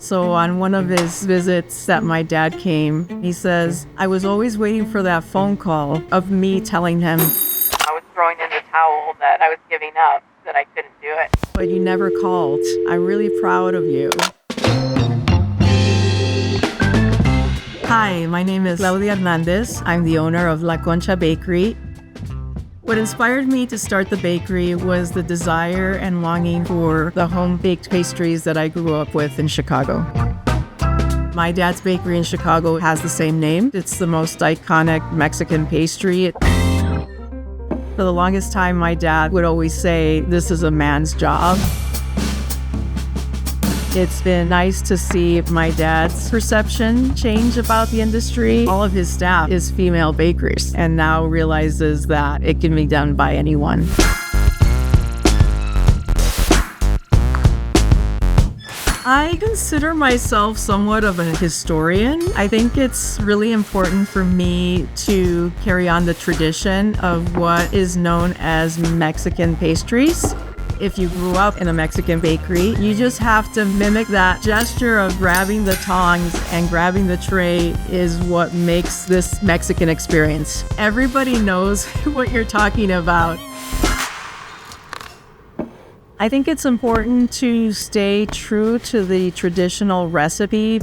So on one of his visits that my dad came, he says, I was always waiting for that phone call of me telling him I was throwing in the towel, that I was giving up, that I couldn't do it. But you never called. I'm really proud of you. Hi, my name is Claudia. I'm the owner of La Concha Bakery. What inspired me to start the bakery was the desire and longing for the home-baked pastries that I grew up with in Chicago. My dad's bakery in Chicago has the same name. It's the most iconic Mexican pastry. For the longest time, my dad would always say, this is a man's job. It's been nice to see my dad's perception change about the industry. All of his staff is female bakers and now realizes that it can be done by anyone. I consider myself somewhat of a historian. I think it's really important for me to carry on the tradition of what is known as Mexican pastries. If you grew up in a Mexican bakery, you just have to mimic that gesture of grabbing the tongs and grabbing the tray is what makes this Mexican experience. Everybody knows what you're talking about. I think it's important to stay true to the traditional recipe.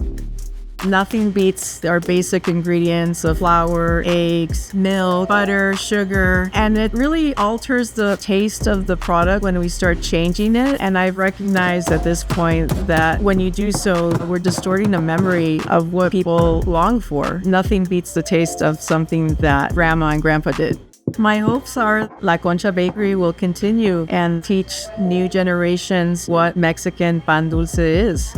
Nothing beats our basic ingredients of flour, eggs, milk, butter, sugar, and it really alters the taste of the product when we start changing it. And I've recognized at this point that when you do so, we're distorting the memory of what people long for. Nothing beats the taste of something that Grandma and Grandpa did. My hopes are La Concha Bakery will continue and teach new generations what Mexican pan dulce is.